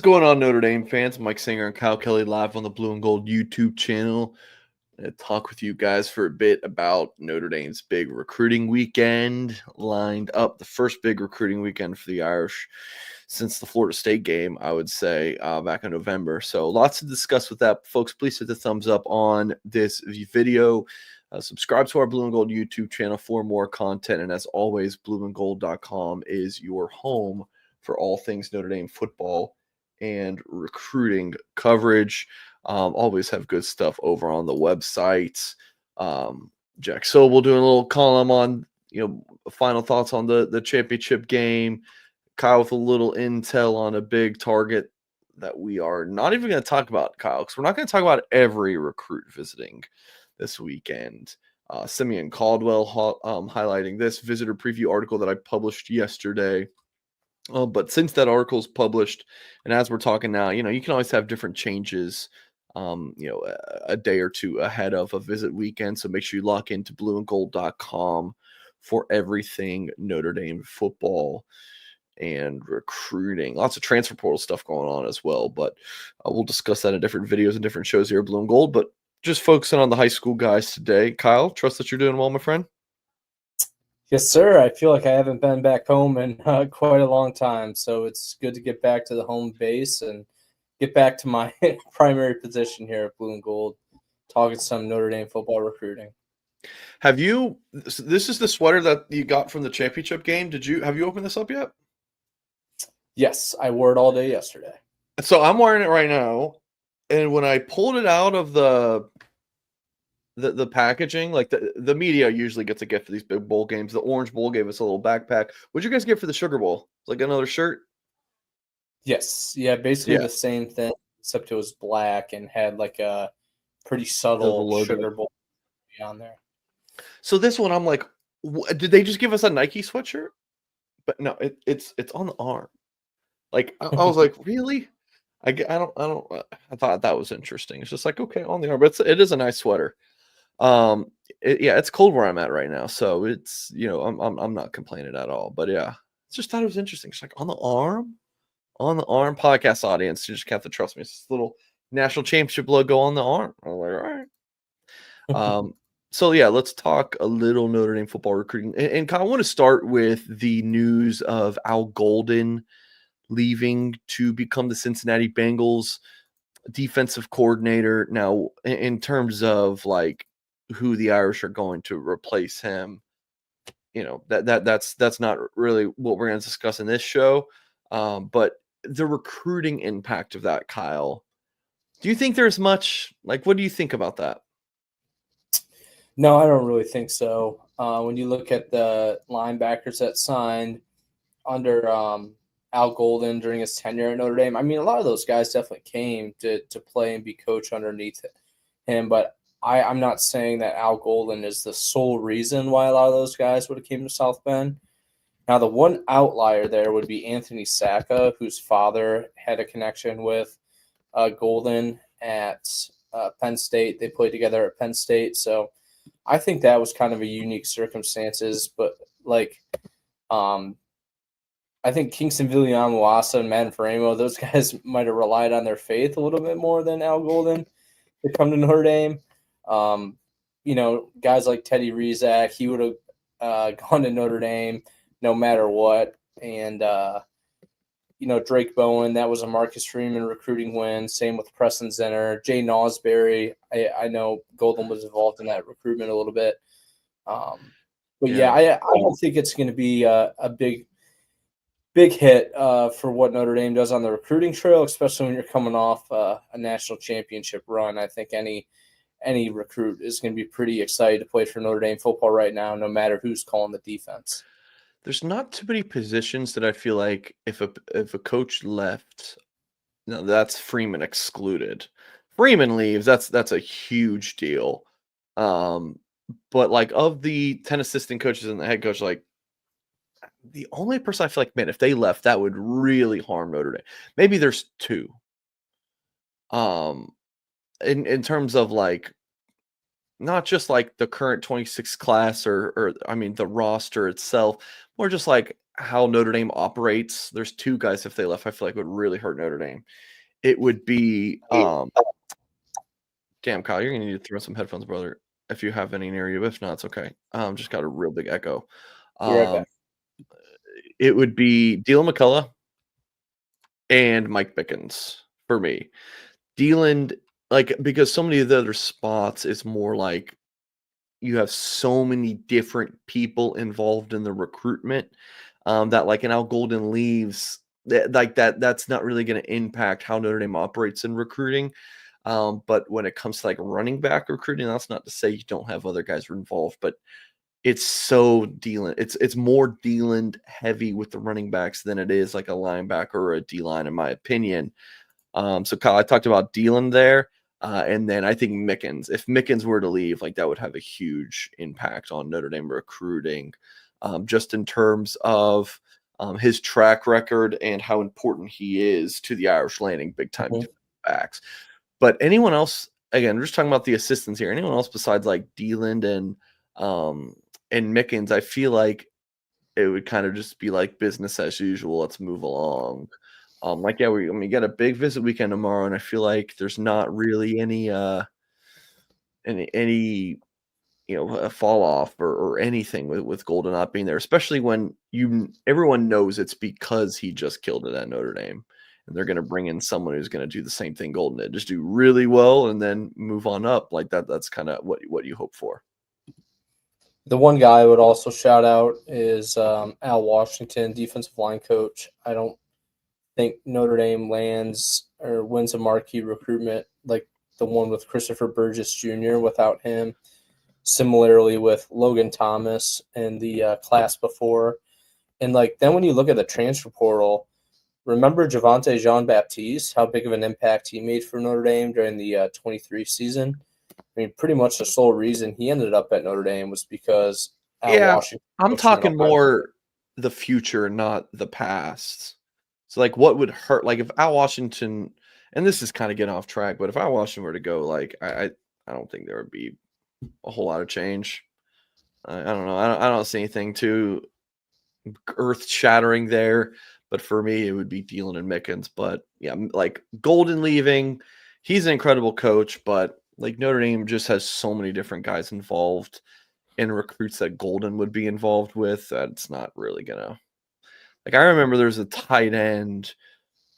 going on, Notre Dame fans? Mike Singer and Kyle Kelly live on the Blue and Gold YouTube channel. I'm going to talk with you guys for a bit about Notre Dame's big recruiting weekend lined up. The first big recruiting weekend for the Irish since the Florida State game, I would say, back in November. So lots to discuss with that. Folks, please hit the thumbs up on this video. Subscribe to our Blue and Gold YouTube channel for more content. And as always, blueandgold.com is your home for all things Notre Dame football and recruiting coverage. Always have good stuff over on the website. Jack Sobel doing a little column on, final thoughts on the championship game. Kyle with a little intel on a big target that we are not even going to talk about, Kyle, because we're not going to talk about every recruit visiting this weekend. Simeon Caldwell highlighting this visitor preview article that I published yesterday. But since that article is published, and as we're talking now, you can always have different changes, a day or two ahead of a visit weekend. So make sure you lock into blueandgold.com for everything Notre Dame football and recruiting. Lots of transfer portal stuff going on as well, but we'll discuss that in different videos and different shows here at Blue and Gold. But just focusing on the high school guys today. Kyle, trust that you're doing well, my friend. Yes, sir. I feel like I haven't been back home in quite a long time, so it's good to get back to the home base and get back to my primary position here at Blue and Gold, talking some Notre Dame football recruiting. Have you? This is the sweater that you got from the championship game. Have you opened this up yet? Yes, I wore it all day yesterday. So I'm wearing it right now, and when I pulled it out of the packaging, like the media usually gets a gift for these big bowl games. The Orange Bowl gave us a little backpack. What'd you guys get for the Sugar Bowl? Like another shirt? Yes. Yeah, basically the same thing, except it was black and had like a pretty subtle Sugar Bowl on there. So this one, I'm like, did they just give us a Nike sweatshirt? But no, it's on the arm. Like I was like, really? I thought that was interesting. It's just like, okay, on the arm, but it is a nice sweater. It's cold where I'm at right now, so it's I'm not complaining at all. But yeah, just thought it was interesting. It's like on the arm. Podcast audience, you just have to trust me. It's this little national championship logo on the arm. I'm like, all right. So yeah, let's talk a little Notre Dame football recruiting. And Kyle, I want to start with the news of Al Golden leaving to become the Cincinnati Bengals defensive coordinator. Now, in terms of like who the Irish are going to replace him, that's not really what we're going to discuss in this show. But the recruiting impact of that, Kyle, do you think there's much? Like, what do you think about that? No, I don't really think so. When you look at the linebackers that signed under Al Golden during his tenure at Notre Dame, I mean, a lot of those guys definitely came to play and be coached underneath him. But I'm not saying that Al Golden is the sole reason why a lot of those guys would have came to South Bend. Now, the one outlier there would be Anthony Sacca, whose father had a connection with Golden at Penn State. They played together at Penn State. So I think that was kind of a unique circumstances. But, I think Kingston Viliamuasa and Matt Faramo, those guys might have relied on their faith a little bit more than Al Golden to come to Notre Dame. Guys like Teddy Rizak, he would have gone to Notre Dame no matter what. And, Drake Bowen, that was a Marcus Freeman recruiting win. Same with Preston Zenner. Jay Nosberry, I know Golden was involved in that recruitment a little bit. I don't think it's going to be a big hit for what Notre Dame does on the recruiting trail, especially when you're coming off a national championship run. I think any recruit is going to be pretty excited to play for Notre Dame football right now, no matter who's calling the defense. There's not too many positions that I feel like if a coach left, no, that's Freeman excluded. Freeman leaves, that's a huge deal. But like of the 10 assistant coaches and the head coach, like the only person I feel like, man, if they left, that would really harm Notre Dame. Maybe there's two. In terms of like not just like the current 26 class or I mean the roster itself, more just like how Notre Dame operates, there's two guys if they left, I feel like would really hurt Notre Dame. It would be damn, Kyle, you're gonna need to throw some headphones, brother, if you have any near you. If not, it's okay. Just got a real big echo. Be right Um, back. it would be Dylan McCullough and Mike Bickens for me. Dylan, like, because so many of the other spots is more like you have so many different people involved in the recruitment that like an Al Golden leaves that's not really going to impact how Notre Dame operates in recruiting. But when it comes to like running back recruiting, that's not to say you don't have other guys involved, but it's so Dealand. It's more Dealand heavy with the running backs than it is like a linebacker or a D line, in my opinion. So Kyle, I talked about Dealand there. And then I think Mickens. If Mickens were to leave, like that would have a huge impact on Notre Dame recruiting, just in terms of his track record and how important he is to the Irish Landing big time Mhm. backs. But anyone else, again, we're just talking about the assistants here. Anyone else besides like Dealand and Mickens, I feel like it would kind of just be like business as usual. Let's move along. Like yeah, we got a big visit weekend tomorrow, and I feel like there's not really any a fall off or anything with Golden not being there, especially when everyone knows it's because he just killed it at Notre Dame, and they're going to bring in someone who's going to do the same thing Golden did, just do really well and then move on up like that. That's kind of what you hope for. The one guy I would also shout out is Al Washington, defensive line coach. I don't think Notre Dame lands or wins a marquee recruitment like the one with Christopher Burgess Jr. without him. Similarly with Logan Thomas and the class before. And like then when you look at the transfer portal, remember Javante Jean Baptiste, how big of an impact he made for Notre Dame during the 23 season? I mean, pretty much the sole reason he ended up at Notre Dame was because Al Yeah, Washington I'm coached him at talking Ohio State. more the future, not the past. So, like, what would hurt? Like, if Al Washington, and this is kind of getting off track, but if Al Washington were to go, like, I don't think there would be a whole lot of change. I don't know. I don't see anything too earth shattering there. But for me, it would be Thielen and Mickens. But yeah, like Golden leaving, he's an incredible coach, but like Notre Dame just has so many different guys involved in recruits that Golden would be involved with that it's not really gonna. Like I remember there's a tight end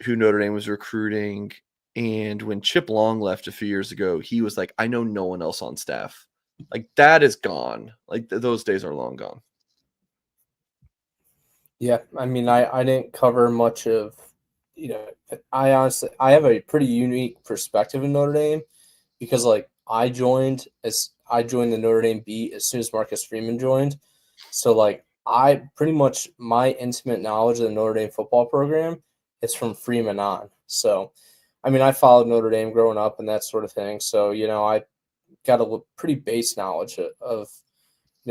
who Notre Dame was recruiting, and when Chip Long left a few years ago, he was like, "I know no one else on staff." Like that is gone. Like those days are long gone. Yeah, I mean, I didn't cover much of, I honestly I have a pretty unique perspective in Notre Dame because like I joined the Notre Dame beat as soon as Marcus Freeman joined, so like I pretty much my intimate knowledge of the Notre Dame football program is from Freeman on. So, I mean, I followed Notre Dame growing up and that sort of thing. So I got a pretty base knowledge of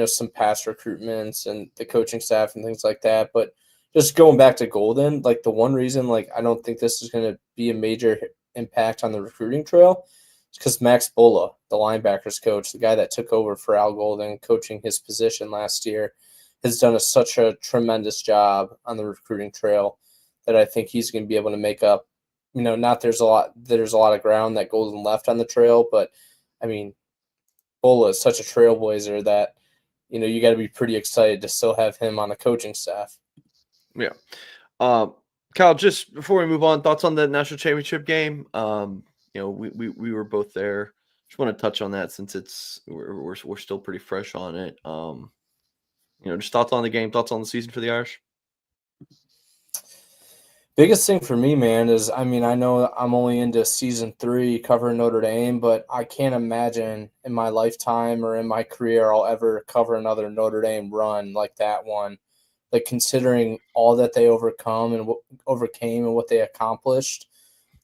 some past recruitments and the coaching staff and things like that. But just going back to Golden, like the one reason like I don't think this is going to be a major impact on the recruiting trail is because Max Bulla, the linebackers coach, the guy that took over for Al Golden coaching his position last year, has done such a tremendous job on the recruiting trail that I think he's going to be able to make up. Not there's a lot of ground that Golden left on the trail, but I mean, Bulla is such a trailblazer that you got to be pretty excited to still have him on the coaching staff. Yeah. Um, Kyle, just before we move on, thoughts on the national championship game? We were both there. Just want to touch on that since we're still pretty fresh on it. Just thoughts on the game, thoughts on the season for the Irish. Biggest thing for me, man, is I mean, I know I'm only into season 3 covering Notre Dame, but I can't imagine in my lifetime or in my career I'll ever cover another Notre Dame run like that one. Like considering all that they overcame and what they accomplished,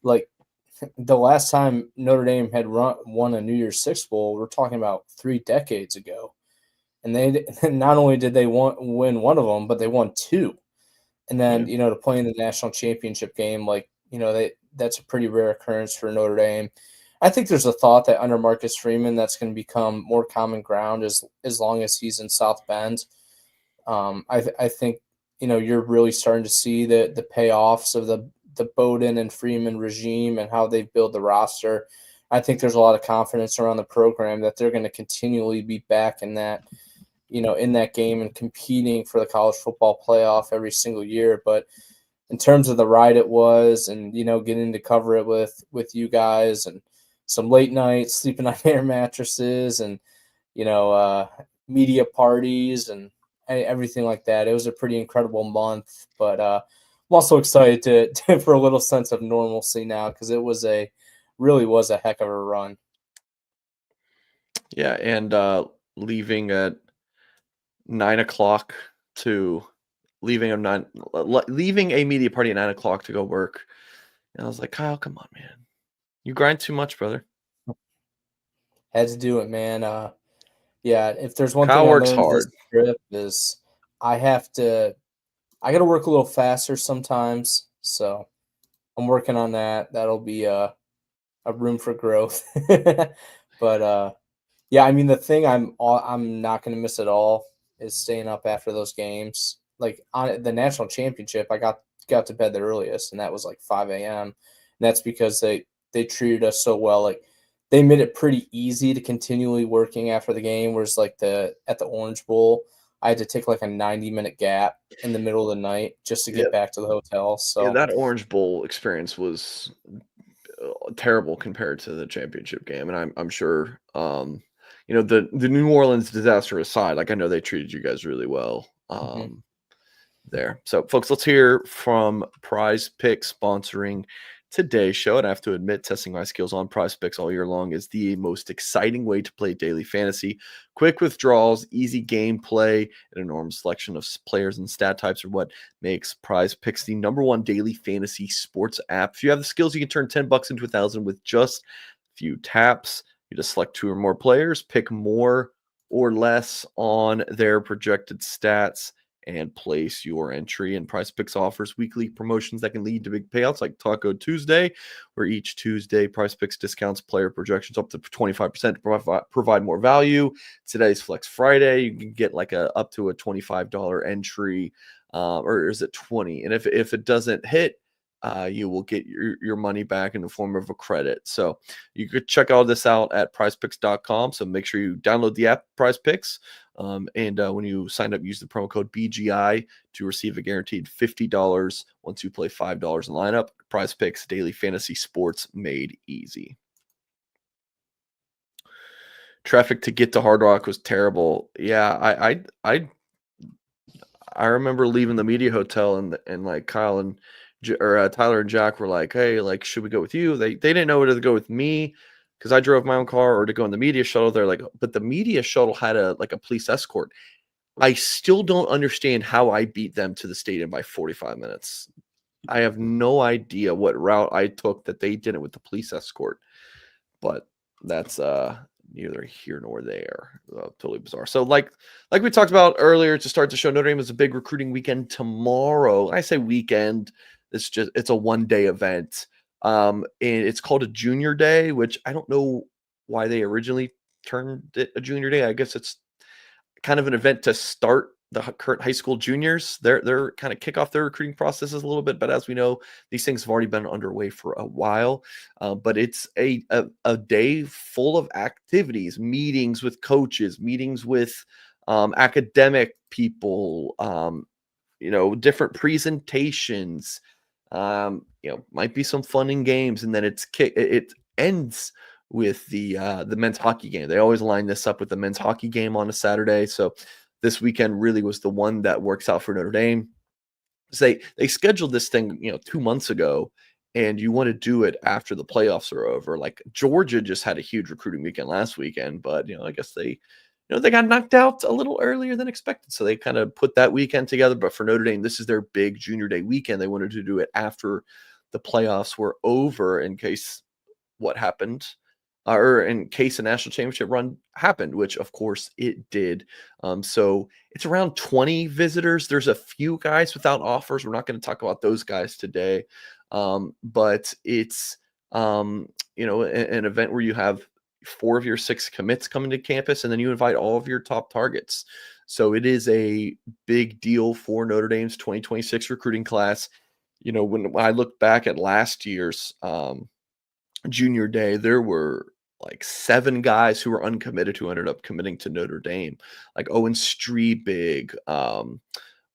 like the last time Notre Dame had won a New Year's Six Bowl, we're talking about 3 decades ago, and they not only did they win one of them, but they won two. And then, Yeah. to play in the national championship game, like, that's a pretty rare occurrence for Notre Dame. I think there's a thought that under Marcus Freeman, that's going to become more common ground as long as he's in South Bend. I think you're really starting to see the payoffs of the Bowden and Freeman regime and how they've built the roster. I think there's a lot of confidence around the program that they're going to continually be back in that, in that game and competing for the college football playoff every single year. But in terms of the ride it was, and getting to cover it with you guys, and some late nights sleeping on air mattresses, and media parties and everything like that, it was a pretty incredible month. But I'm also excited for a little sense of normalcy now, because it was really was a heck of a run. Yeah, and leaving at 9 o'clock to leaving a media party at 9 o'clock to go work. And I was like, Kyle, come on, man. You grind too much, brother. Had to do it, man. Yeah, if there's one Kyle thing I works learned this hard. trip is I have to I got to work a little faster sometimes. So I'm working on that. That'll be a room for growth. But yeah, I mean, the thing I'm not going to miss at all is staying up after those games. Like on the national championship, I got to bed the earliest, and that was like 5 a.m. And that's because they treated us so well. Like they made it pretty easy to continually working after the game. Whereas like at the Orange Bowl, I had to take like a 90-minute gap in the middle of the night just to Yeah, get back to the hotel. yeah, So that Orange Bowl experience was terrible compared to the championship game, and I'm sure the New Orleans disaster aside, like I know they treated you guys really well. mhm. There. So, folks, let's hear from Prize Picks sponsoring today's show. And I have to admit, testing my skills on Prize Picks all year long is the most exciting way to play daily fantasy. Quick withdrawals, easy gameplay, an enormous selection of players and stat types are what makes Prize Picks the #1 daily fantasy sports app. If you have the skills, you can turn $10 into 1,000 with just a few taps. You just select 2 or more players, pick more or less on their projected stats, and place your entry. And Prize Picks offers weekly promotions that can lead to big payouts like Taco Tuesday, where each Tuesday Prize Picks discounts player projections up to 25% to provide more value. Today's Flex Friday, you can get like up to a $25 entry, or is it 20? And if it doesn't hit, you will get your money back in the form of a credit. So you could check all this out at prizepicks.com. So make sure you download the app Prize Picks. And when you sign up, use the promo code BGI to receive a guaranteed $50 once you play $5 in lineup. Prize Picks, daily fantasy sports made easy. Traffic to get to Hard Rock was terrible. Yeah, I remember leaving the media hotel, and like Kyle and Tyler and Jack were like, "Hey, like, should we go with you?" They didn't know whether to go with me because I drove my own car or to go in the media shuttle. They're like, but the media shuttle had a police escort. I still don't understand how I beat them to the stadium by 45 minutes. I have no idea what route I took that they didn't with the police escort, but that's neither here nor there. Totally bizarre. So like we talked about earlier to start the show, Notre Dame is a big recruiting weekend tomorrow. I say weekend, it's a one-day event. And it's called a junior day, which I don't know why they originally turned it a junior day. I guess it's kind of an event to start the current high school juniors. They're kind of kick off their recruiting processes a little bit, but as we know, these things have already been underway for a while. But it's a day full of activities, meetings with coaches, meetings with academic people, different presentations. Might be some fun and games, and then it ends with the men's hockey game. They always line this up with the men's hockey game on a Saturday. So this weekend really was the one that works out for Notre Dame. So they scheduled this thing, 2 months ago, and you want to do it after the playoffs are over. Like Georgia just had a huge recruiting weekend last weekend, but I guess they got knocked out a little earlier than expected. So they kind of put that weekend together. But for Notre Dame, this is their big junior day weekend. They wanted to do it after the playoffs were over in case what happened, or in case a national championship run happened, which of course it did. So it's around 20 visitors. There's a few guys without offers. We're not going to talk about those guys today. But it's, an event where you have 4 of your 6 commits coming to campus, and then you invite all of your top targets. So it is a big deal for Notre Dame's 2026 recruiting class. When I look back at last year's junior day, there were like 7 guys who were uncommitted who ended up committing to Notre Dame. Like Owen Streebig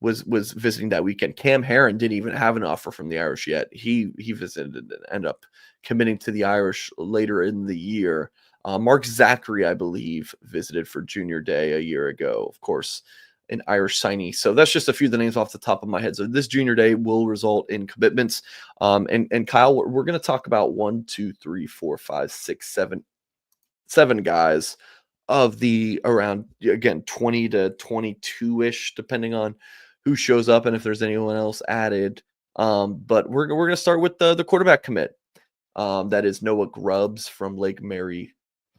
was visiting that weekend. Cam Herron didn't even have an offer from the Irish yet. He visited and ended up committing to the Irish later in the year. Mark Zachary, I believe, visited for junior day a year ago. Of course, an Irish signee. So that's just a few of the names off the top of my head. So this junior day will result in commitments. And Kyle, we're going to talk about 1, 2, 3, 4, 5, 6, 7 guys of the around, again, 20 to 22-ish, depending on who shows up and if there's anyone else added. But we're going to start with the quarterback commit. That is Noah Grubbs from Lake Mary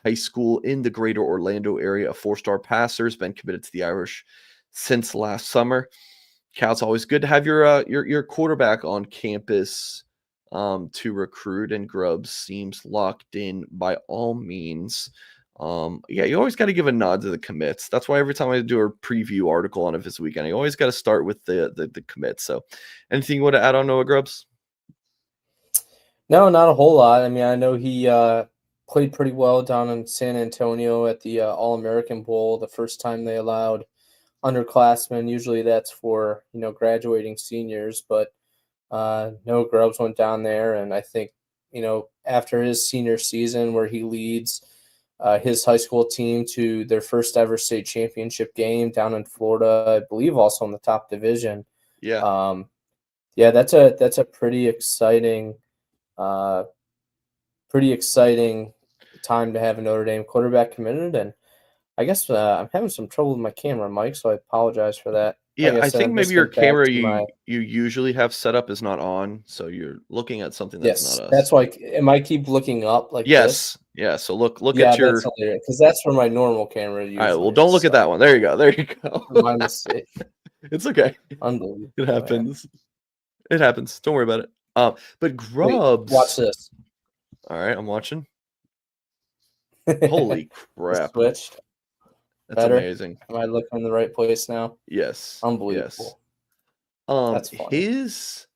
High School in the greater Orlando area. A 4-star passer, has been committed to the Irish since last summer. Cal, it's always good to have your quarterback on campus to recruit, and Grubbs seems locked in by all means. You always got to give a nod to the commits. That's why every time I do a preview article on it this weekend, I always got to start with the commits. So, anything you want to add on Noah Grubbs? No, not a whole lot. I mean, I know he played pretty well down in San Antonio at the All-American Bowl the first time they allowed underclassmen. Usually that's for, graduating seniors, but Noah Grubbs went down there, and I think, after his senior season where he leads his high school team to their first ever state championship game down in Florida, I believe also in the top division. Yeah. That's a pretty exciting time to have a Notre Dame quarterback committed. And I guess I'm having some trouble with my camera, Mike, so I apologize for that. Yeah, Like I I said, think I'm maybe listening your back camera to my you usually have set up is not on, so you're looking at something that's not yes. us. That's why. Am I keep looking up like this? Yes. Yeah, so look Yeah, at that's your. hilarious because that's where my normal camera All right, well, usually don't is. look at that So one. There you go. There you go. my mistake. It's okay. Unbelievable, It man. happens. It happens. Don't worry about it. But Wait, watch Grubbs. this. All right, I'm watching. Holy It crap. switched. That's Better. amazing. Am I looking in the right place now? Yes. Yes. Unbelievable. That's funny. His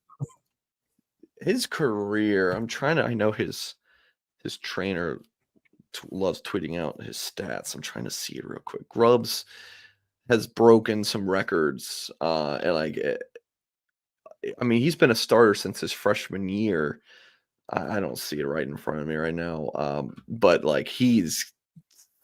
career, I know his trainer loves tweeting out his stats. I'm trying to see it real quick. Grubbs has broken some records, and I mean, he's been a starter since his freshman year. I don't see it right in front of me right now, but like he's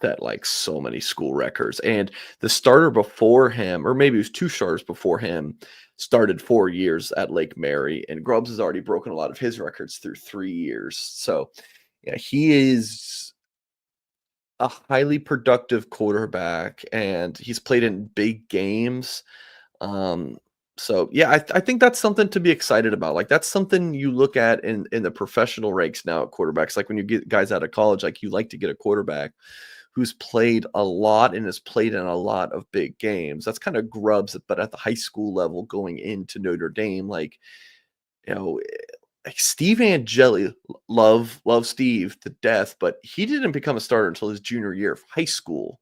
set like so many school records, and the starter before him, or maybe it was 2 starters before him, started 4 years at Lake Mary, and Grubbs has already broken a lot of his records through 3 years. So yeah, he is a highly productive quarterback, and he's played in big games. So yeah, I think that's something to be excited about. Like that's something you look at in the professional ranks now at quarterbacks. Like when you get guys out of college, like you like to get a quarterback who's played a lot and has played in a lot of big games. That's kind of Grubbs, but at the high school level going into Notre Dame, like you know, like Steve Angeli, love Steve to death, but he didn't become a starter until his junior year of high school,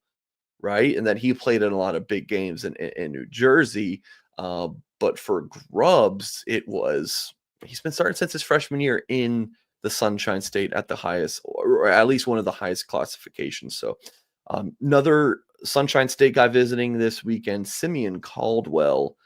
right? And then he played in a lot of big games in New Jersey. But for Grubbs, he's been starting since his freshman year in the Sunshine State at the highest, or at least one of the highest classifications. So another Sunshine State guy visiting this weekend, Simeon Caldwell.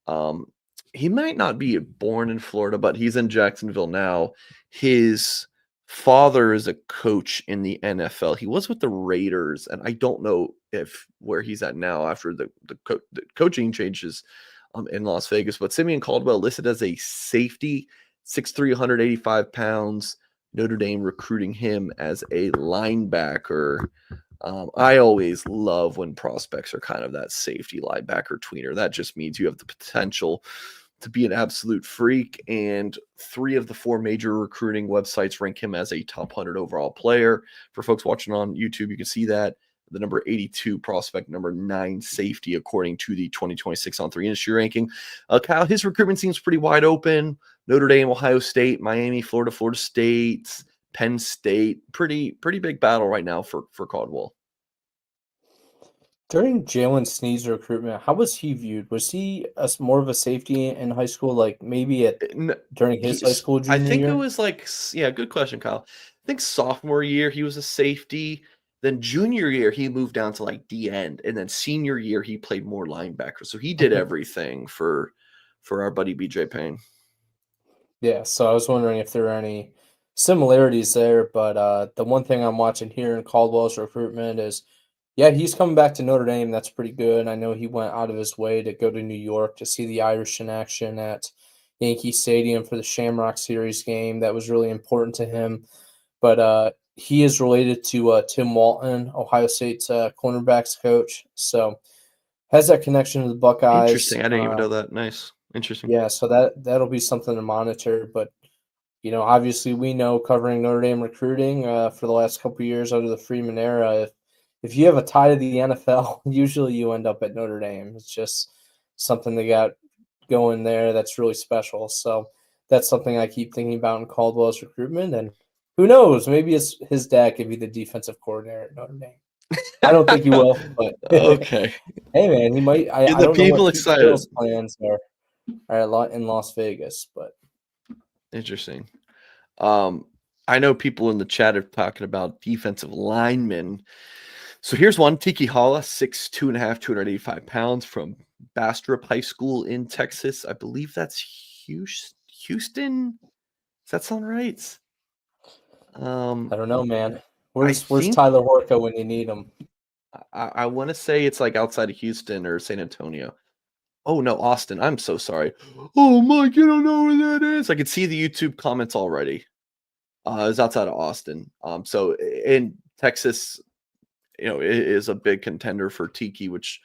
Um, he might not be born in Florida, but he's in Jacksonville now. His father is a coach in the NFL. He was with the Raiders, and I don't know if where he's at now after the coaching changes in Las Vegas. But Simeon Caldwell listed as a safety, 6'3", 185 pounds. Notre Dame recruiting him as a linebacker. I always love when prospects are kind of that safety linebacker tweener. That just means you have the potential to be an absolute freak. And 3 of the 4 major recruiting websites rank him as a top 100 overall player. For folks watching on YouTube, you can see that. The number 82 prospect, number 9 safety, according to the 2026 On3 industry ranking. Kyle, his recruitment seems pretty wide open. Notre Dame, Ohio State, Miami, Florida State, Penn State. Pretty big battle right now for Caldwell. During Jalen Sneed's recruitment, how was he viewed? Was he more of a safety in high school, like maybe N during his high school I junior think it year? was like yeah, good question, Kyle. I think sophomore year, he was a safety. Then junior year, he moved down to, like, D end, and then senior year, he played more linebacker, so he did everything for our buddy BJ Payne. Yeah, so I was wondering if there are any similarities there, but the one thing I'm watching here in Caldwell's recruitment is, yeah, he's coming back to Notre Dame. That's pretty good. I know he went out of his way to go to New York to see the Irish in action at Yankee Stadium for the Shamrock Series game. That was really important to him. But he is related to Tim Walton, Ohio State's cornerbacks coach. So has that connection to the Buckeyes. Interesting, I didn't even know that. Nice. Interesting. Yeah, so that'll be something to monitor. But obviously we know covering Notre Dame recruiting for the last couple of years under the Freeman era, if you have a tie to the NFL, usually you end up at Notre Dame. It's just something they got going there that's really special. So that's something I keep thinking about in Caldwell's recruitment. And who knows, maybe it's his dad could be the defensive coordinator at Notre Dame. I don't think he will, but Okay. hey man, he might. Get I the don't know what people Pete excited. Carroll's plans are in Las Vegas, but Interesting. Um, I know people in the chat are talking about defensive linemen. So here's one, Tiki Hala, 6'2.5", 285 pounds from Bastrop High School in Texas. I believe that's Houston. Does that sound right? I don't know, man. I Where's think Tyler Horka when you need him? I want to say it's like outside of Houston or San Antonio. Oh no, Austin. I'm so sorry. Oh Mike, you don't know where that is. I can see the YouTube comments already. It's outside of Austin. So in Texas, it is a big contender for Tiki, which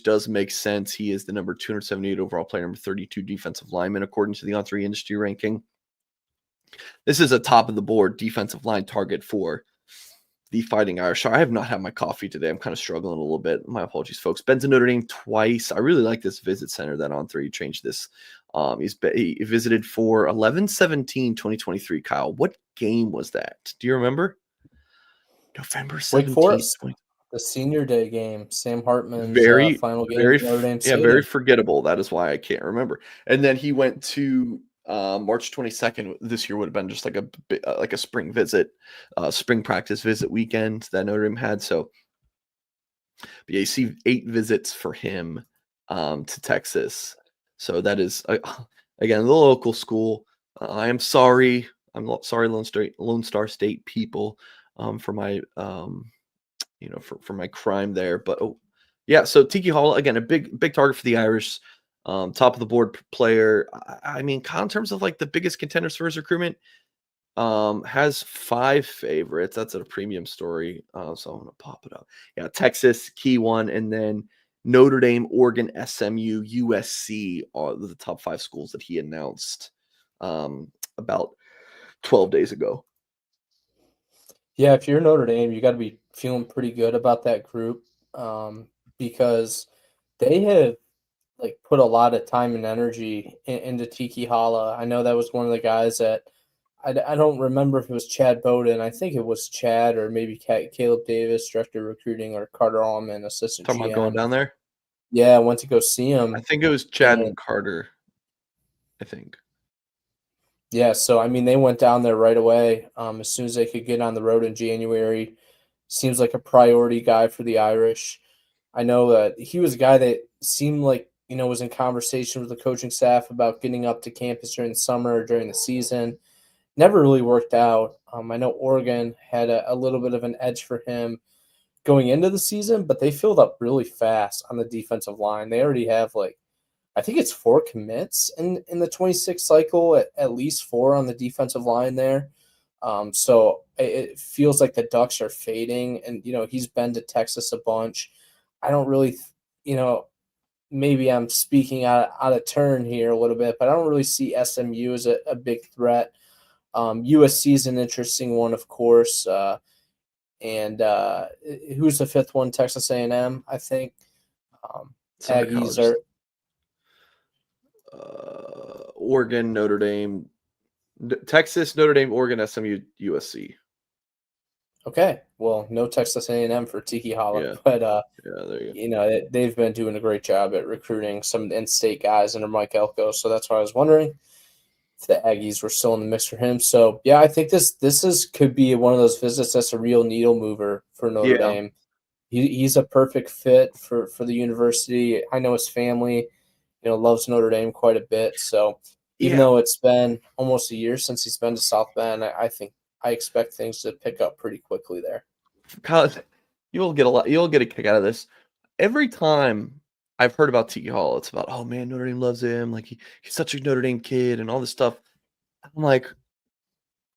does make sense. He is the number 278 overall player, number 32 defensive lineman, according to the On3 industry ranking. This is a top of the board defensive line target for the Fighting Irish. I have not had my coffee today. I'm kind of struggling a little bit. My apologies, folks. Been to Notre Dame twice. I really like this visit center that On3 changed this. He visited for 11/17/2023. Kyle, what game was that? Do you remember? November Wake 17th, Forest, the senior day game, Sam Hartman's very, final game at Notre Dame yeah, very Stadium. forgettable. That is why I can't remember. And then he went to March 22nd. This year would have been just like a spring visit, spring practice visit weekend that Notre Dame had. So, but yeah, you see 8 visits for him to Texas. So that is again the local school. I am sorry. Sorry, Lone Star State people, for my for my crime there. But yeah, so Tiki Hall again, a big target for the Irish, top of the board player. I mean, in terms of like the biggest contenders for his recruitment, has 5 favorites. That's a premium story. So I'm gonna pop it up. Yeah, Texas, key one, and then Notre Dame, Oregon, SMU, USC are the top 5 schools that he announced about 12 days ago. Yeah, if you're Notre Dame, you got to be feeling pretty good about that group, because they have like put a lot of time and energy into Tiki Hala. I know that was one of the guys that I don't remember if it was Chad Bowden. I think it was Chad or maybe Caleb Davis, director of recruiting, or Carter Allman, assistant Talking about going GM. down there. Yeah, I went to go see I him. think it was Chad And and Carter. I think. yeah, so I mean, they went down there right away as soon as they could get on the road in January. Seems like a priority guy for the Irish. I know that he was a guy that seemed like was in conversation with the coaching staff about getting up to campus during the summer or during the season. Never really worked out. I know Oregon had a little bit of an edge for him going into the season, but they filled up really fast on the defensive line. They already have like I think it's 4 commits in the 26 cycle, at least 4 on the defensive line there. So it feels like the Ducks are fading, and he's been to Texas a bunch. I don't really, maybe I'm speaking out of turn here a little bit, but I don't really see SMU as a big threat. USC is an interesting one, of course, and who's the 5th one? Texas A&M, I think. Some of the Aggies colleges. are Oregon, Notre Dame, Texas, Notre Dame, Oregon, SMU, USC. Okay, well, no Texas A&M for Tiki Hollick, Yeah, but there you go. they've been doing a great job at recruiting some in-state guys under Mike Elko. So that's why I was wondering if the Aggies were still in the mix for him. So yeah, I think this could be one of those visits that's a real needle mover for Notre Yeah, Dame. He's a perfect fit for the university. I know his family, loves Notre Dame quite a bit. So even yeah. though it's been almost a year since he's been to South Bend, I think I expect things to pick up pretty quickly there. Kyle, you'll get a kick out of this. Every time I've heard about Tiki Hall, it's about, oh man, Notre Dame loves him. Like he's such a Notre Dame kid and all this stuff. I'm like,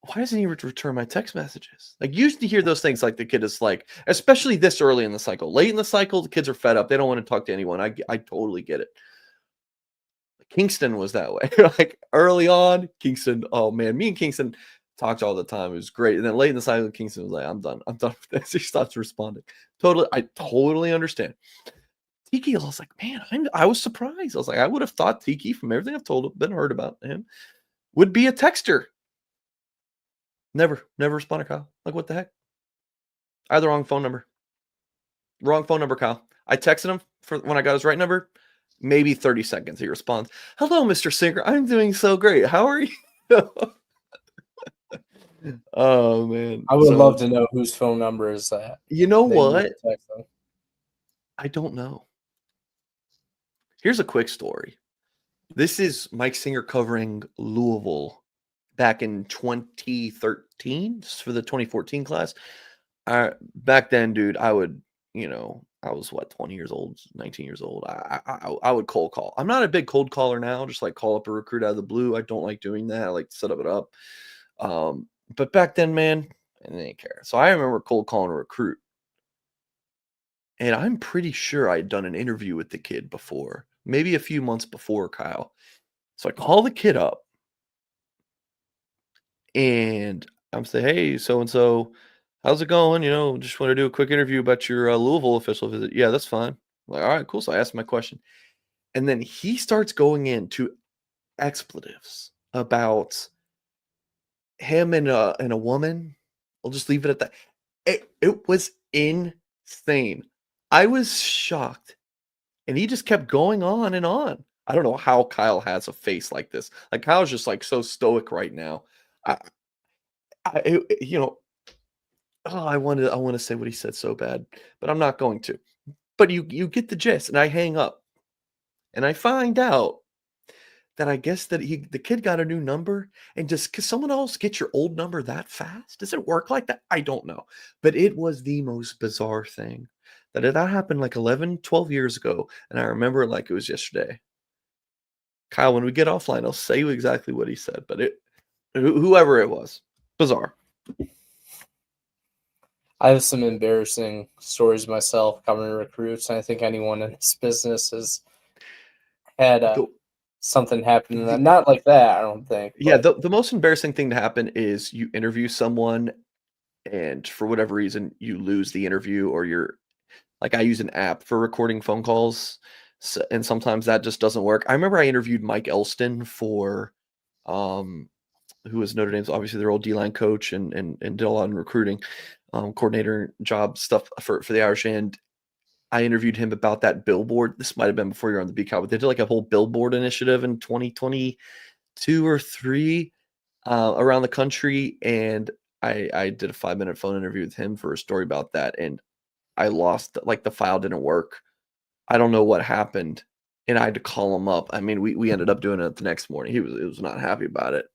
why doesn't he return my text messages? Like, you used to hear those things like the kid is like, especially this early in the cycle. Late in the cycle, the kids are fed up. They don't want to talk to anyone. I totally get it. Kingston was that way. Like early on, Kingston, oh man, me and Kingston talked all the time. It was great. And then late in the cycle, Kingston was like, I'm done. I'm done with this. He stops responding. I totally understand. Tiki, I was like, man, I was surprised. I was like, I would have thought Tiki, from everything I've been heard about him, would be a texter. Never responded, Kyle. Like, what the heck? I had the wrong phone number. Wrong phone number, Kyle. I texted him for when I got his right number. Maybe 30 seconds. He responds, hello, Mr. Singer. I'm doing so great. How are you? Oh, man. I would So, love to know whose phone number is that you know that you what? text them. I don't know. Here's a quick story. This is Mike Singer covering Louisville back in 2013 for the 2014 class. Back then, dude, I would, I was what, 20 years old, 19 years old. I would cold call. I'm not a big cold caller now, just like call up a recruit out of the blue. I don't like doing that. I like to set it up. But back then, man, I didn't care. So I remember cold calling a recruit. And I'm pretty sure I'd done an interview with the kid before, maybe a few months before, Kyle. So I call the kid up and I'm saying, hey, so and so, how's it going? Just want to do a quick interview about your Louisville official visit. Yeah, that's fine. I'm like, all right, cool. So I asked my question. And then he starts going into expletives about him and a woman. I'll just leave it at that. It was insane. I was shocked. And he just kept going on and on. I don't know how Kyle has a face like this. Like Kyle's just like so stoic right now. I, you know, oh, I want to say what he said so bad, but I'm not going to. But you get the gist, and I hang up, and I find out that I guess that the kid got a new number, and just cause someone else get your old number that fast? Does it work like that? I don't know. But it was the most bizarre thing. That happened like 11, 12 years ago, and I remember it like it was yesterday. Kyle, when we get offline, I'll say you exactly what he said, but whoever it was, bizarre. I have some embarrassing stories myself covering recruits, and I think anyone in this business has had The, something happen. the Not like that, I don't think, yeah, but the most embarrassing thing to happen is you interview someone, and for whatever reason you lose the interview, or you're like, I use an app for recording phone calls, and sometimes that just doesn't work. I remember I interviewed Mike Elston for um who was Notre Dame's, obviously their old D-line coach, and did a lot in recruiting, coordinator job stuff for the Irish. And I interviewed him about that billboard. This might have been before you were on the Beat Cow, but they did like a whole billboard initiative in 2022 or three around the country. And I did a 5-minute phone interview with him for a story about that. And I lost, like the file didn't work. I don't know what happened. And I had to call him up. I mean, we ended up doing it the next morning. He was not happy about it.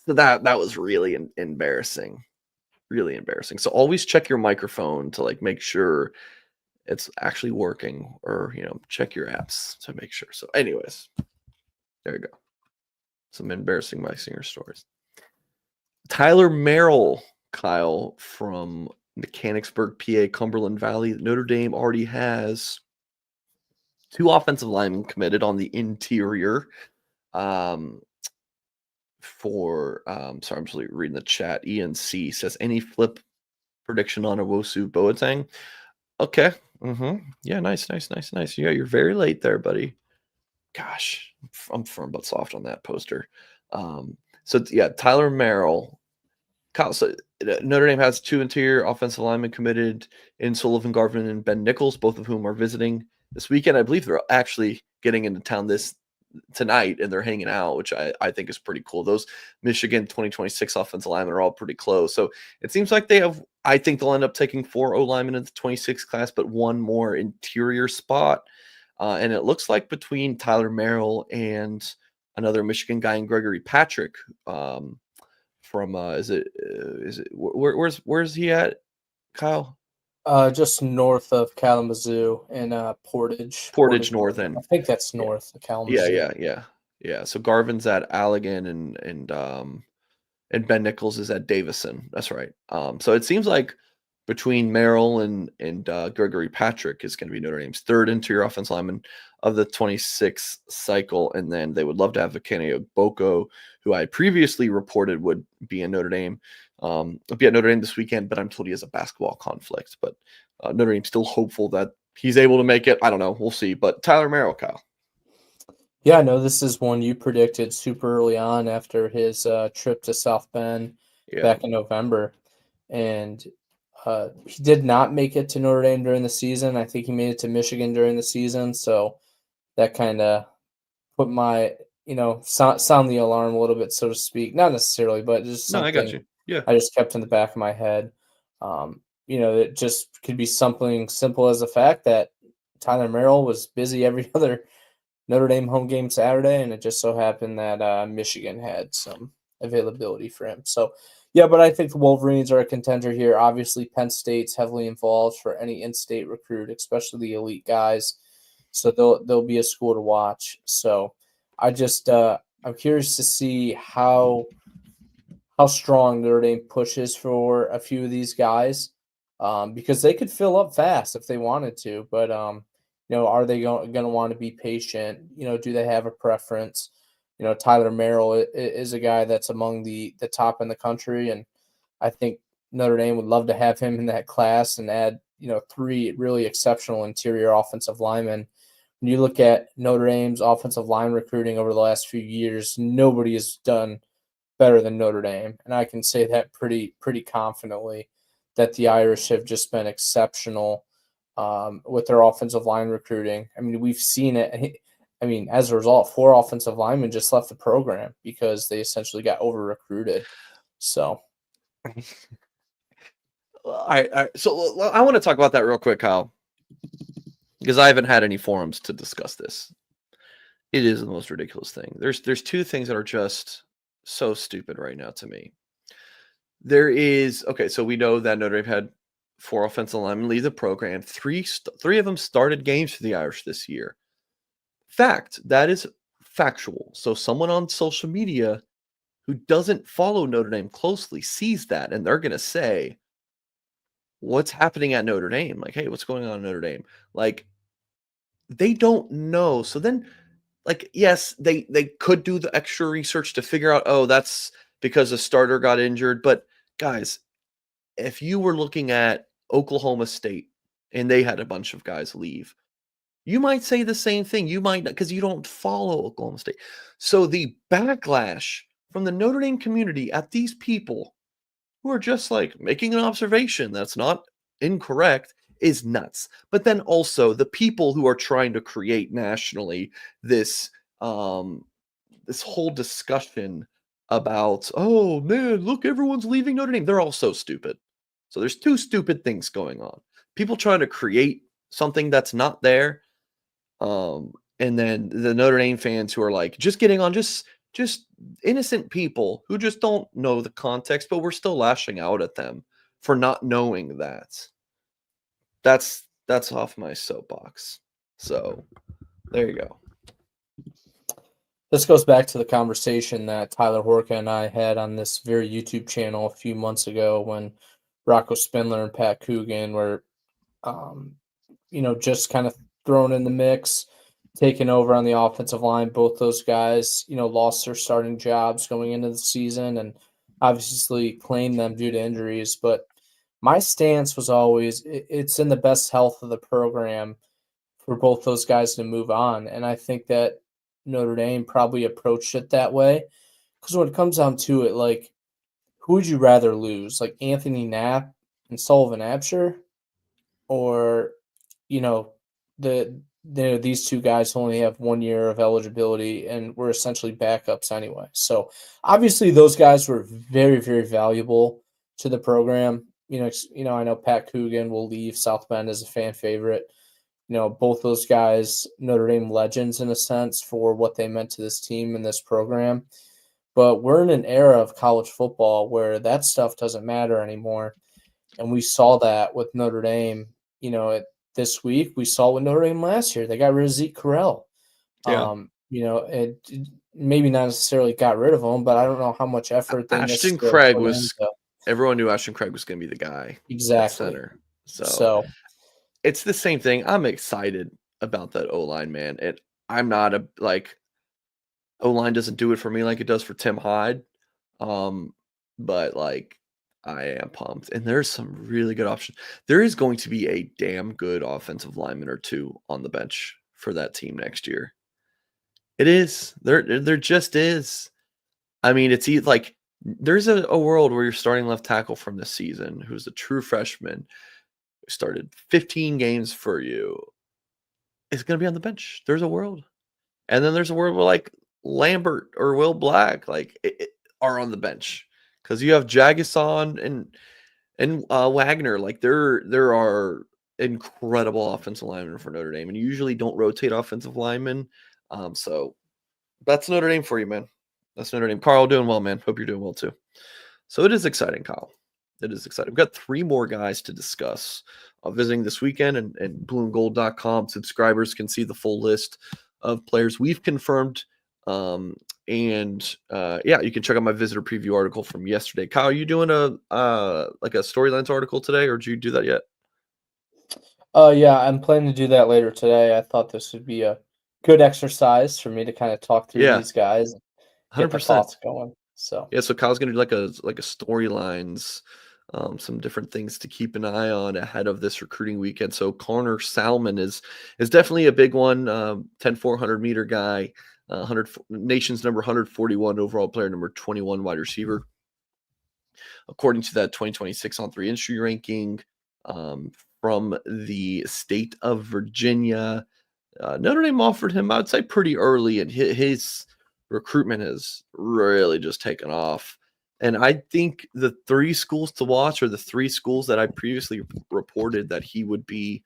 So that was really embarrassing. Really embarrassing. So always check your microphone to like make sure it's actually working, or check your apps to make sure. So anyways, there you go. Some embarrassing Mike Singer stories. Tyler Merrill, Kyle, from Mechanicsburg, PA, Cumberland Valley. Notre Dame already has 2 offensive linemen committed on the interior. Sorry, I'm just reading the chat. ENC says, any flip prediction on Owosu Boateng? Okay. Yeah, nice. Yeah, you're very late there, buddy. Gosh, I'm firm but soft on that poster. So yeah, Tyler Merrill. Kyle, so Notre Dame has 2 interior offensive linemen committed in Sullivan Garvin and Ben Nichols, both of whom are visiting this weekend. I believe they're actually getting into town this tonight and they're hanging out, which I think is pretty cool. Those Michigan 2026 offensive linemen are all pretty close. So it seems like I think they'll end up taking 4 O linemen in the 26 class, but one more interior spot. And it looks like between Tyler Merrill and another Michigan guy, and Gregory Patrick, from where's he at, Kyle? Just north of Kalamazoo in Portage North I End. think that's Yeah. north of Kalamazoo. Yeah. So Garvin's at Allegan and Ben Nichols is at Davison. That's right. So it seems like between Merrill and Gregory Patrick is going to be Notre Dame's third interior offensive lineman of the 26 cycle, and then they would love to have Akene Boko, who I previously reported would be in Notre Dame. Be at Notre Dame this weekend, but I'm told he has a basketball conflict. But Notre Dame's still hopeful that he's able to make it. I don't know. We'll see. But Tyler Merrill, Kyle. Yeah, I know this is one you predicted super early on after his trip to South Bend back in November. And he did not make it to Notre Dame during the season. I think he made it to Michigan during the season. So that kind of put my, sound the alarm a little bit, so to speak. Not necessarily, but just No, I got something you. Yeah. I just kept in the back of my head. It just could be something simple as the fact that Tyler Merrill was busy every other Notre Dame home game Saturday, and it just so happened that Michigan had some availability for him. So, yeah, but I think the Wolverines are a contender here. Obviously, Penn State's heavily involved for any in-state recruit, especially the elite guys. So they'll be a school to watch. So I'm curious to see how strong Notre Dame pushes for a few of these guys, because they could fill up fast if they wanted to. But are they going to want to be patient? Do they have a preference? Tyler Merrill is a guy that's among the top in the country, and I think Notre Dame would love to have him in that class and add 3 really exceptional interior offensive linemen. When you look at Notre Dame's offensive line recruiting over the last few years, nobody has done better than Notre Dame, and I can say that pretty confidently, that the Irish have just been exceptional with their offensive line recruiting. I mean, we've seen it. I mean, as a result, 4 offensive linemen just left the program because they essentially got over recruited. So, All right. So I want to talk about that real quick, Kyle, because I haven't had any forums to discuss this. It is the most ridiculous thing. There's 2 things that are just so stupid right now to me. There is so we know that Notre Dame had 4 offensive linemen leave the program. 3 of them started games for the Irish this year. Fact, that is factual. So someone on social media who doesn't follow Notre Dame closely sees that, and they're going to say, what's happening at Notre Dame? Like, hey, what's going on in Notre Dame? Like, they don't know. So then, like, yes, they could do the extra research to figure out, oh, that's because a starter got injured. But guys, if you were looking at Oklahoma State and they had a bunch of guys leave, you might say the same thing. You might not, because you don't follow Oklahoma State. So the backlash from the Notre Dame community at these people who are just like making an observation that's not incorrect is nuts. But then also the people who are trying to create nationally this this whole discussion about, oh man, look, everyone's leaving Notre Dame. They're all so stupid. So there's 2 stupid things going on. People trying to create something that's not there. And then the Notre Dame fans who are like just getting on, just innocent people who just don't know the context, but we're still lashing out at them for not knowing that. That's off my soapbox. So there you go. this goes back to the conversation that Tyler Horka and I had on this very YouTube channel a few months ago when Rocco Spindler and Pat Coogan were, just kind of thrown in the mix, taking over on the offensive line. Both those guys, lost their starting jobs going into the season and obviously claimed them due to injuries. But my stance was always it's in the best health of the program for both those guys to move on. And I think that Notre Dame probably approached it that way because when it comes down to it, like, who would you rather lose, like Anthony Knapp and Sullivan Absher, or you know these two guys only have 1 year of eligibility and were essentially backups anyway. So obviously those guys were very, very valuable to the program. I know Pat Coogan will leave South Bend as a fan favorite. Both those guys, Notre Dame legends in a sense for what they meant to this team and this program. But we're in an era of college football where that stuff doesn't matter anymore. And we saw that with Notre Dame, this week. We saw with Notre Dame last year. They got rid of Zeke Correll. Yeah. It maybe not necessarily got rid of him, but I don't know how much effort they Ashton necessarily Craig put was into. everyone knew Ashton Craig was going to be the guy at Exactly. center. So So it's the same thing. I'm excited about that O-line, man. I'm not O-line doesn't do it for me like it does for Tim Hyde. But I am pumped. And there's some really good options. There is going to be a damn good offensive lineman or two on the bench for that team next year. It is. There just is. I mean, there's a world where you're starting left tackle from this season, who's a true freshman, who started 15 games for you, is going to be on the bench. There's a world. And then there's a world where Lambert or Will Black are on the bench because you have Jaguson and Wagner. There are incredible offensive linemen for Notre Dame, and you usually don't rotate offensive linemen. So that's Notre Dame for you, man. That's Notre Dame. Carl, doing well, man. Hope you're doing well too. So it is exciting, Kyle. It is exciting. We've got 3 more guys to discuss visiting this weekend, and blueandgold.com subscribers can see the full list of players we've confirmed. You can check out my visitor preview article from yesterday. Kyle, are you doing a storylines article today, or did you do that yet? Yeah, I'm planning to do that later today. I thought this would be a good exercise for me to kind of talk through these guys and get the 100%. thoughts going. So Kyle's gonna do like a storylines, some different things to keep an eye on ahead of this recruiting weekend. So Connor Salmon is definitely a big one. 10-400 meter guy, nation's number 141 overall player, number 21 wide receiver, according to that 2026 On3 industry ranking, from the state of Virginia. Notre Dame offered him, I'd say, pretty early, and his recruitment has really just taken off. And I think the 3 schools to watch are the 3 schools that I previously reported that he would be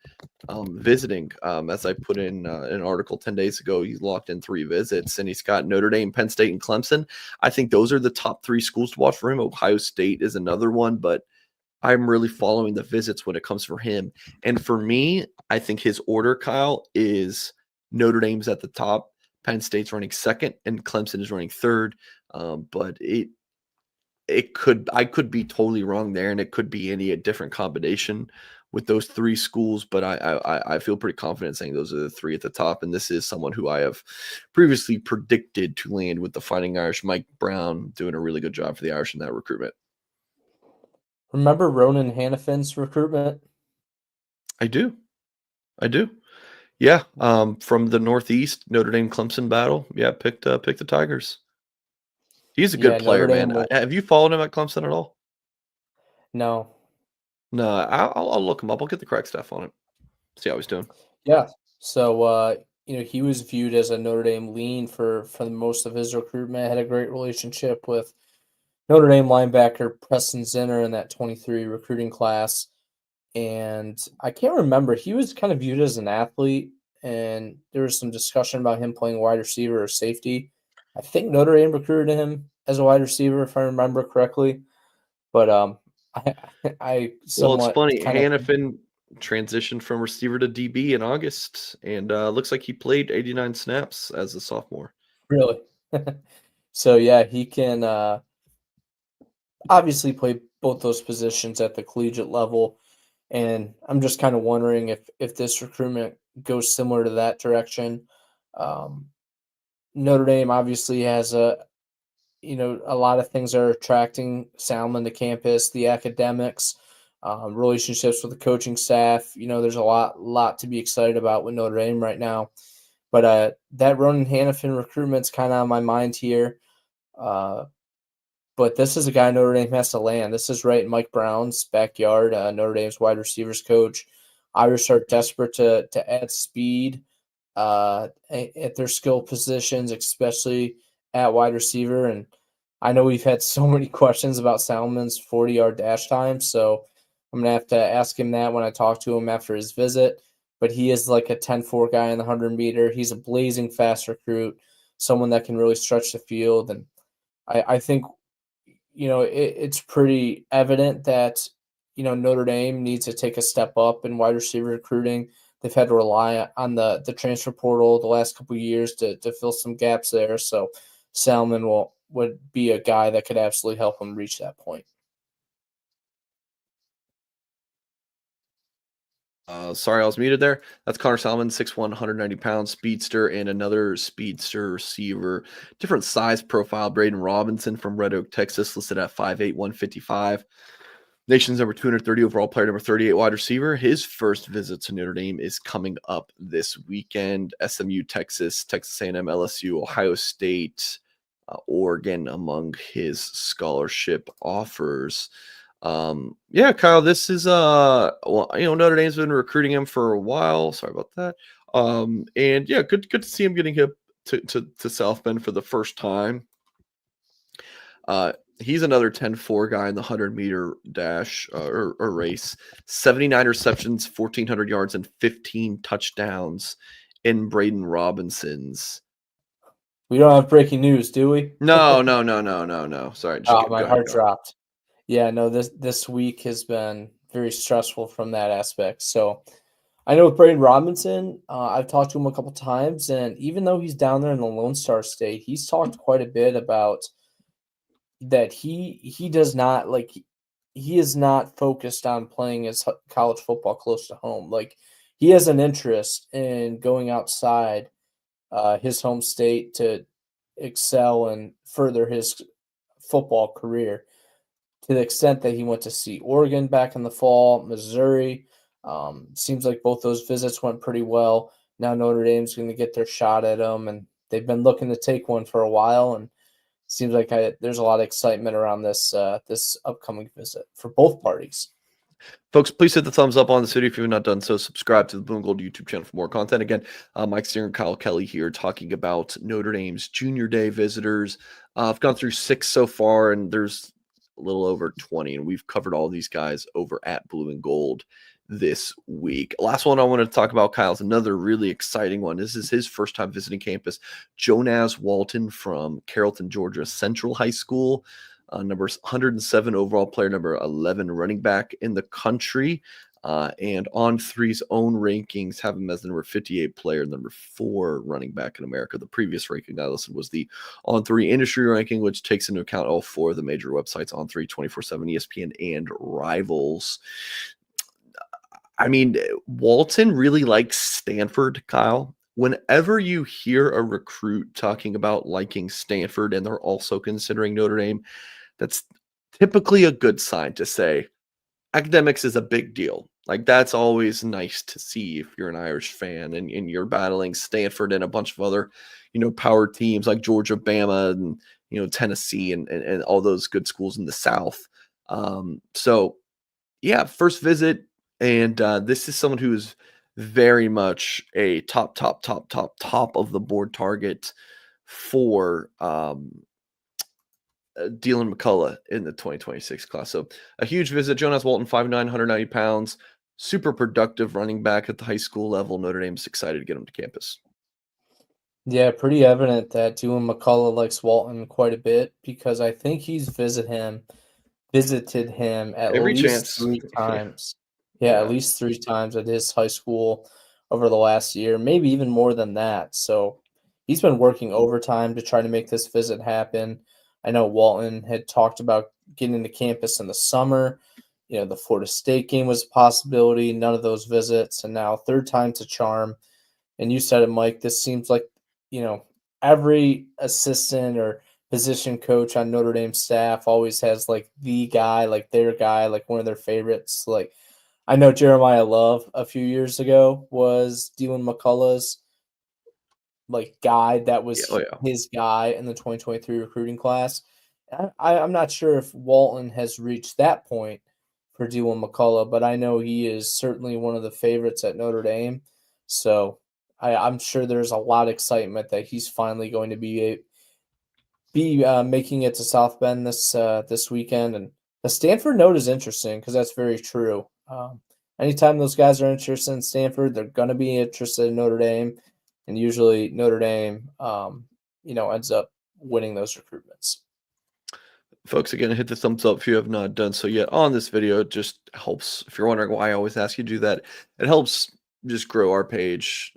visiting. As I put in an article 10 days ago, he's locked in 3 visits, and he's got Notre Dame, Penn State, and Clemson. I think those are the top 3 schools to watch for him. Ohio State is another one, but I'm really following the visits when it comes for him. And for me, I think his order, Kyle, is Notre Dame's at the top, Penn State's running second, and Clemson is running third. But I could be totally wrong there, and it could be a different combination with those 3 schools. But I feel pretty confident saying those are the 3 at the top. And this is someone who I have previously predicted to land with the Fighting Irish. Mike Brown doing a really good job for the Irish in that recruitment. remember Ronan Hannafin's recruitment? I do. Yeah. From the Northeast Notre Dame Clemson battle. Yeah. Picked the Tigers. He's a good player, man. Have you followed him at Clemson at all? No. No, I'll look him up. I'll get the correct stuff on it. See how he's doing. Yeah. So, he was viewed as a Notre Dame lean for most of his recruitment. Had a great relationship with Notre Dame linebacker Preston Zinner in that 23 recruiting class. And I can't remember. He was kind of viewed as an athlete, and there was some discussion about him playing wide receiver or safety. I think Notre Dame recruited him as a wide receiver, if I remember correctly. But I somewhat it's funny. kind of Hannafin transitioned from receiver to DB in August, and looks like he played 89 snaps as a sophomore. really. So yeah, he can obviously play both those positions at the collegiate level. And I'm just kind of wondering if this recruitment goes similar to that direction. Notre Dame obviously has a lot of things are attracting Salmon to campus, the academics, relationships with the coaching staff. There's a lot to be excited about with Notre Dame right now. But that Ronan Hannafin recruitment's kind of on my mind here. But this is a guy Notre Dame has to land. This is right in Mike Brown's backyard. Notre Dame's wide receivers coach. Irish are desperate to add speed at their skill positions, especially at wide receiver. And I know we've had so many questions about Salmon's 40-yard dash time, so I'm going to have to ask him that when I talk to him after his visit. But he is like a 10-4 guy in the 100-meter. He's a blazing fast recruit, someone that can really stretch the field. And I think, it's pretty evident that, Notre Dame needs to take a step up in wide receiver recruiting. They've had to rely on the transfer portal the last couple of years to fill some gaps there. So Salmon would be a guy that could absolutely help them reach that point. Sorry, I was muted there. That's Connor Salmon, 6'1", 190 pounds, speedster, and another speedster receiver. Different size profile. Braden Robinson from Red Oak, Texas, listed at 5'8", 155. Nation's number 230 overall player, number 38 wide receiver. His first visit to Notre Dame is coming up this weekend. SMU, Texas, Texas A&M, LSU, Ohio State, Oregon among his scholarship offers. Yeah, Kyle, this is Notre Dame's been recruiting him for a while. Sorry about that. And yeah, good to see him getting hip to South Bend for the first time. He's another 10-4 guy in the 100-meter dash or race. 79 receptions, 1,400 yards, and 15 touchdowns in Braden Robinson's. We don't have breaking news, do we? No. Sorry. My heart dropped. Yeah, no, this week has been very stressful from that aspect. So I know with Braden Robinson, I've talked to him a couple times, and even though he's down there in the Lone Star State, he's talked quite a bit about that he does not like he is not focused on playing his college football close to home. Like he has an interest in going outside his home state to excel and further his football career, to the extent that he went to see Oregon back in the fall, Missouri. Seems like both those visits went pretty well. Now Notre Dame's going to get their shot at him, and they've been looking to take one for a while. And seems like there's a lot of excitement around this upcoming visit for both parties. Folks, please hit the thumbs up on this video if you have not done so. Subscribe to the Blue and Gold YouTube channel for more content. Again, Mike Singer and Kyle Kelly here talking about Notre Dame's Junior Day visitors. I've gone through 6 so far, and there's a little over 20, and we've covered all these guys over at Blue and Gold this week. Last one I want to talk about, Kyle's another really exciting one. This is his first time visiting campus. Jonas Walton from Carrollton, Georgia Central High School. Number 107 overall player, number 11 running back in the country. And On3's own rankings have him as the number 58 player, number 4 running back in America. The previous ranking I listed was the On3 industry ranking, which takes into account all 4 of the major websites, On3, 24/7, ESPN, and Rivals. I mean, Walton really likes Stanford, Kyle. Whenever you hear a recruit talking about liking Stanford and they're also considering Notre Dame, that's typically a good sign to say academics is a big deal. Like, that's always nice to see if you're an Irish fan and you're battling Stanford and a bunch of other, power teams like Georgia, Bama, and, Tennessee and all those good schools in the South. So, yeah, first visit. And this is someone who is very much a top of the board target for Dylan McCullough in the 2026 class. So a huge visit. Jonas Walton, 5'9", 190 pounds, super productive running back at the high school level. Notre Dame's excited to get him to campus. Yeah, pretty evident that Dylan McCullough likes Walton quite a bit, because I think he's visited him at Every least chance. 3 times. Yeah, at least 3 times at his high school over the last year, maybe even more than that. So he's been working overtime to try to make this visit happen. I know Walton had talked about getting to campus in the summer. The Florida State game was a possibility. None of those visits, and now 3rd time's a charm. And you said it, Mike. This seems like, every assistant or position coach on Notre Dame staff always has like the guy, like their guy, like one of their favorites. Like, I know Jeremiah Love a few years ago was Dylan McCullough's like guy. That was his guy in the 2023 recruiting class. I'm not sure if Walton has reached that point for Dylan McCullough, but I know he is certainly one of the favorites at Notre Dame. So I'm sure there's a lot of excitement that he's finally going to be making it to South Bend this weekend. And the Stanford note is interesting because that's very true. Anytime those guys are interested in Stanford, they're going to be interested in Notre Dame, and usually Notre Dame, ends up winning those recruitments. Folks, again, hit the thumbs up if you have not done so yet on this video. It just helps. If you're wondering why I always ask you to do that, it helps just grow our page.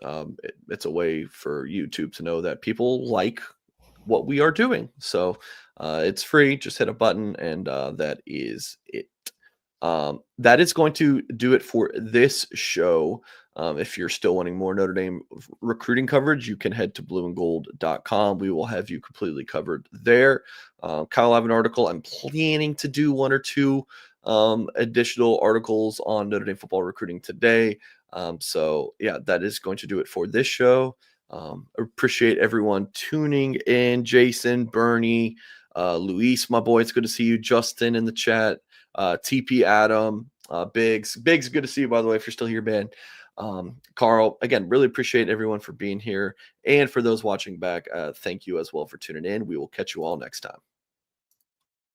It's a way for YouTube to know that people like what we are doing. So it's free. Just hit a button, and that is it. That is going to do it for this show. If you're still wanting more Notre Dame recruiting coverage, you can head to blueandgold.com. We will have you completely covered there. Kyle, I have an article. I'm planning to do one or two additional articles on Notre Dame football recruiting today. So, yeah, that is going to do it for this show. Appreciate everyone tuning in. Jason, Bernie, Luis, my boy, it's good to see you. Justin in the chat. TP Adam, Biggs, good to see you, by the way, if you're still here, man. Carl, again, really appreciate everyone for being here, and for those watching back, thank you as well for tuning in. We will catch you all next time.